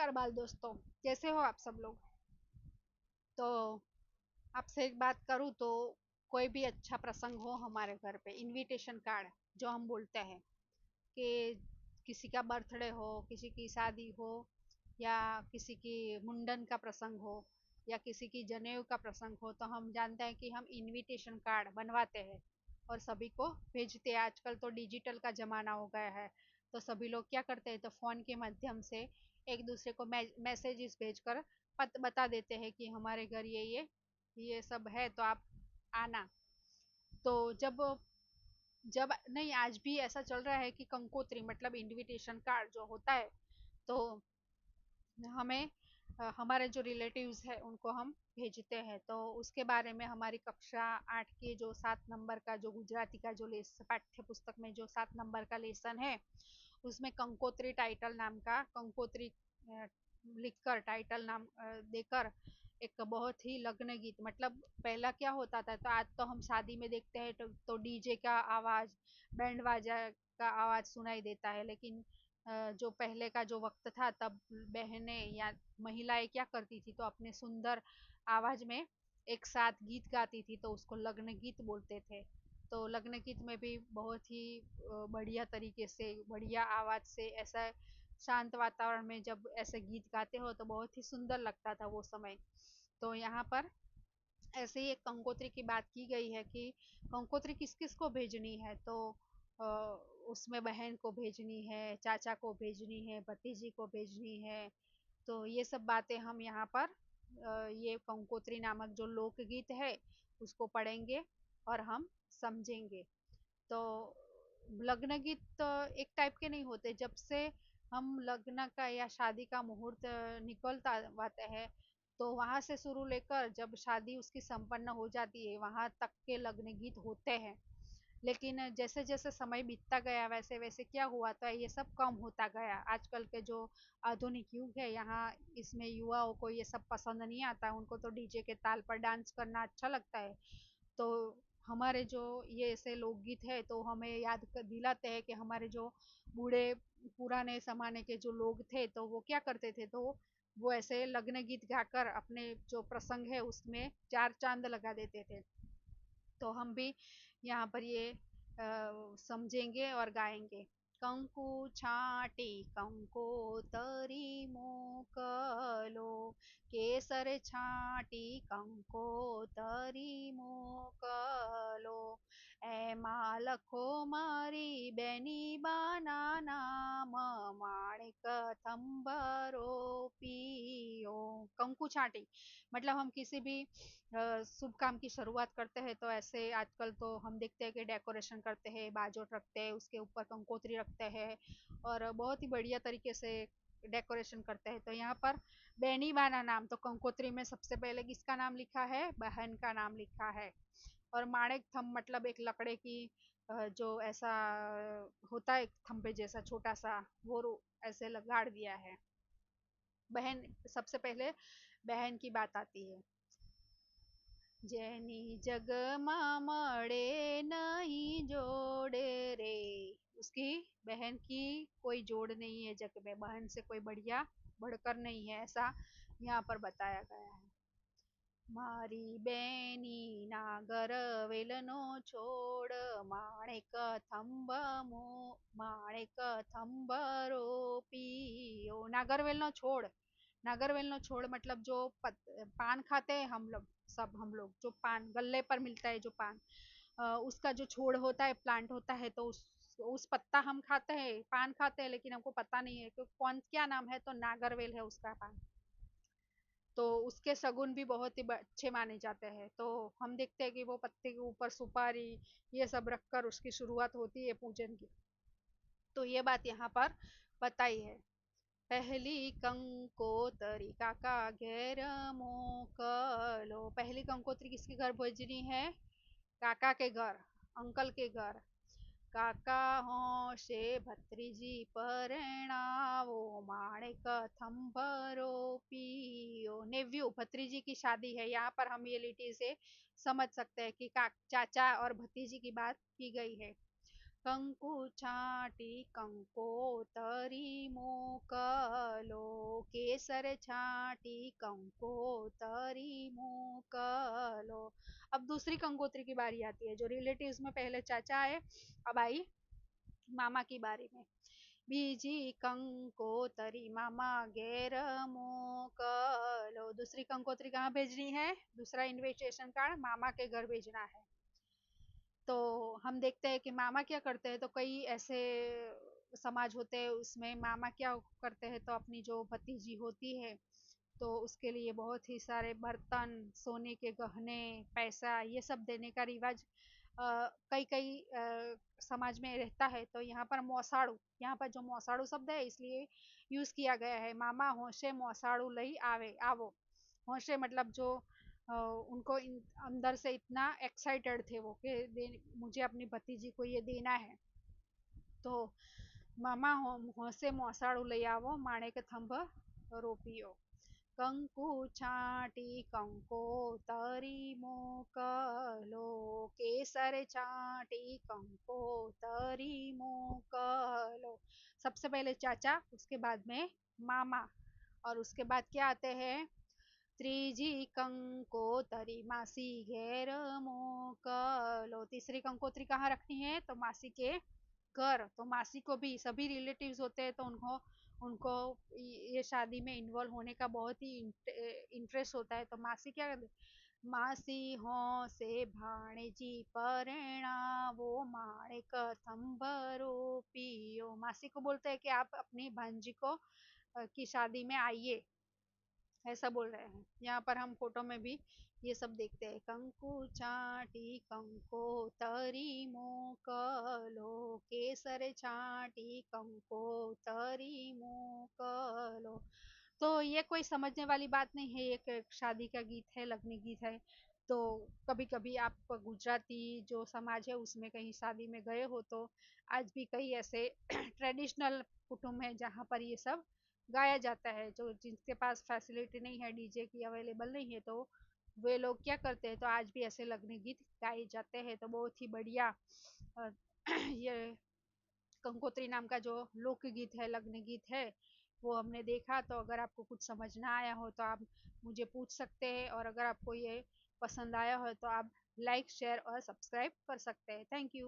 नमस्कार बाल दोस्तों। कैसे हो आप सब लोग। तो आपसे एक बात करूँ तो कोई भी अच्छा प्रसंग हो हमारे घर पे इनविटेशन कार्ड जो हम बोलते हैं कि किसी का बर्थडे हो, किसी की शादी हो, या किसी की मुंडन का प्रसंग हो, या किसी की जनेऊ का प्रसंग हो, तो हम जानते हैं कि हम इनविटेशन कार्ड बनवाते हैं और सभी को भेजते हैं। आजकल तो डिजिटल का जमाना हो गया है, तो सभी लोग क्या करते हैं, तो फोन के माध्यम से एक दूसरे को मैसेजेस भेजकर बता देते हैं कि हमारे घर ये सब है, तो आप आना। तो जब जब नहीं, आज भी ऐसा चल रहा है कि कंकोत्री मतलब इनविटेशन कार्ड जो होता है, तो हमें हमारे जो रिलेटिव्स है उनको हम भेजते हैं। तो उसके बारे में हमारी कक्षा 8 के जो 7 नंबर का जो गुजराती का जो पाठ्य पुस्तक में जो 7 नंबर का लेसन है, उसमें कंकोत्री टाइटल नाम का कंकोत्री लिखकर टाइटल नाम देकर एक बहुत ही लग्न गीत, मतलब पहला क्या होता था, तो आज तो हम शादी में देखते हैं तो डीजे का आवाज, बैंड बाजा का आवाज सुनाई देता है, लेकिन जो पहले का जो वक्त था तब बहनें या महिलाएं क्या करती थी, तो अपने सुंदर आवाज में एक साथ गीत गाती थी, तो उसको लग्न गीत बोलते थे। तो लग्न गीत में भी बहुत ही बढ़िया तरीके से बढ़िया आवाज से ऐसा शांत वातावरण में जब ऐसे गीत गाते हो तो बहुत ही सुंदर लगता था वो समय। तो यहाँ पर ऐसे ही एक कंकोत्री की बात की गई है कि कंकोत्री किस किस को भेजनी है, तो अ, उसमें बहन को भेजनी है, चाचा को भेजनी है, भतीजी को भेजनी है। तो ये सब बातें हम यहाँ पर ये कंकोत्री नामक जो लोकगीत है उसको पढ़ेंगे और हम समझेंगे। तो लग्न गीत तो एक टाइप के नहीं होते, जब से हम लग्न का या शादी का मुहूर्त निकलता आता है, तो वहां से शुरू लेकर जब शादी उसकी संपन्न हो जाती है वहां तक के लग्न गीत होते हैं। लेकिन जैसे जैसे समय बीतता गया वैसे वैसे क्या हुआ था, ये सब कम होता गया। आजकल के जो आधुनिक युग है यहाँ, इसमें युवाओं को ये सब पसंद नहीं आता, उनको तो डीजे के ताल पर डांस करना अच्छा लगता है। तो हमारे जो ये ऐसे लोकगीत है तो हमें याद कर दिलाते हैं कि हमारे जो बूढ़े पुराने जमाने के जो लोग थे तो वो क्या करते थे, तो वो ऐसे लग्न गीत गाकर अपने जो प्रसंग है उसमें चार चांद लगा देते थे। तो हम भी यहाँ पर ये समझेंगे और गाएंगे। कंकु छाटी कंकोतरी मोकलो, केसर छाटी कंकोतरी मोकलो, एमा लखो मारी बेनी बाना नाम, माणिक थंभरो पियो। कंकु छाटी मतलब हम किसी भी शुभ काम की शुरुआत करते हैं तो ऐसे आजकल तो हम देखते हैं कि डेकोरेशन करते हैं, बाजोट रखते हैं, उसके ऊपर कंकोत्री रखते हैं और बहुत ही बढ़िया तरीके से डेकोरेशन करते हैं। तो यहाँ पर बेनी बाना नाम, तो कंकोत्री में सबसे पहले किसका नाम लिखा है, बहन का नाम लिखा है। और माणिक थम मतलब एक लकड़े की जो ऐसा होता है खंभे जैसा छोटा सा, वो ऐसे गाड़ दिया है। बहन, सबसे पहले बहन की बात आती है। जेनी जग मा मड़े नहीं जोड़े रे, उसकी बहन की कोई जोड़ नहीं है जग में, बहन से कोई बढ़िया बढ़कर नहीं है, ऐसा यहाँ पर बताया गया है। मारी बेनी नागर वेलनो छोड़, माणिक थंब मो माणिक थंबरो पियो। नागरवेल नो छोड़, नागरवेल नो छोड़ मतलब जो पान खाते हैं हम लोग, सब हम लोग जो पान गल्ले पर मिलता है जो पान, उसका जो छोड़ होता है, प्लांट होता है, तो उस पत्ता हम खाते हैं, पान खाते हैं, लेकिन हमको पता नहीं है कि कौन क्या नाम है, तो नागरवेल है उसका पान। तो उसके शगुन भी बहुत ही अच्छे माने जाते हैं। तो हम देखते हैं कि वो पत्ते के ऊपर सुपारी ये सब रखकर उसकी शुरुआत होती है पूजन की। तो ये बात यहाँ पर बताई है। पहली कंकोतरी काका घेर मोकलो, पहली कंकोत्री किसके घर भेजनी है, काका के घर, अंकल के घर। काका होशे भत्रीजी परणावो, माणिक थंभरो पियो। नेव्यू भत्रीजी की शादी है, यहाँ पर हम ये लिटी से समझ सकते हैं कि चाचा और भतीजी की बात की गई है। કંકુ છાંટી કંકોતરી મોકલો, केसर छांटी कंकोतरी मोकलो। अब दूसरी कंकोत्री की बारी आती है। जो रिलेटिव्स में पहले चाचा आए, अब आई मामा की बारी में। बीजी कंकोतरी मामा घेर मोकलो। दूसरी कंकोत्री कहाँ भेजनी है? दूसरा इन्विटेशन कार्ड मामा के घर भेजना है। तो हम देखते हैं कि मामा क्या करते हैं। तो कई ऐसे समाज होते हैं, उसमें मामा क्या करते हैं, तो अपनी जो भतीजी होती है तो उसके लिए बहुत ही सारे बर्तन, सोने के गहने, पैसा, ये सब देने का रिवाज कई कई समाज में रहता है। तो यहाँ पर मौसाड़ू, यहाँ पर जो मौसाड़ू शब्द है इसलिए यूज किया गया है। मामा होशे मौसाड़ू लई आवे आवो। होशे मतलब जो उनको अंदर से इतना एक्साइटेड थे वो कि मुझे अपनी भतीजी को ये देना है। तो मामा होशे मौसाड़ू लई आवो, माणे के थंभ रोपियो। कंकु छांटी कंकोतरी मोकलो, केसर छांटी कंकोतरी मोकलो। सबसे पहले चाचा, उसके बाद में मामा, और उसके बाद क्या आते हैं? त्रीजी कंकोतरी मासी घेर मोकलो। तीसरी कंकोतरी कहाँ रखनी है? तो मासी के घर। तो मासी को भी, सभी रिलेटिव्स होते हैं तो उनको उनको ये शादी में इन्वॉल्व होने का बहुत ही इंटरेस्ट होता है। तो मासी क्या करते? मासी हो से भाणेजी परिणावो, माणिक थंभरो पियो। मासी को बोलते हैं कि आप अपनी भांजी को की शादी में आइए, ऐसा बोल रहे हैं। यहाँ पर हम फोटो में भी ये सब देखते हैं। कंकु छांटी कंकोतरी मोकलो, केसर छांटी कंकोतरी मोकलो। तो ये कोई समझने वाली बात नहीं है, एक शादी का गीत है, लगनी गीत है। तो कभी कभी आप गुजराती जो समाज है उसमें कहीं शादी में गए हो तो आज भी कई ऐसे ट्रेडिशनल कुटुंब है जहाँ पर ये सब गाया जाता है। जो जिनके पास फैसिलिटी नहीं है, डीजे की अवेलेबल नहीं है, तो वे लोग क्या करते हैं, तो आज भी ऐसे लगने गीत गाए जाते हैं। तो बहुत ही बढ़िया ये कंकोत्री नाम का जो लोकगीत है, लगने गीत है, वो हमने देखा। तो अगर आपको कुछ समझ ना आया हो तो आप मुझे पूछ सकते हैं, और अगर आपको ये पसंद आया हो तो आप लाइक, शेयर और सब्सक्राइब कर सकते हैं। Thank you.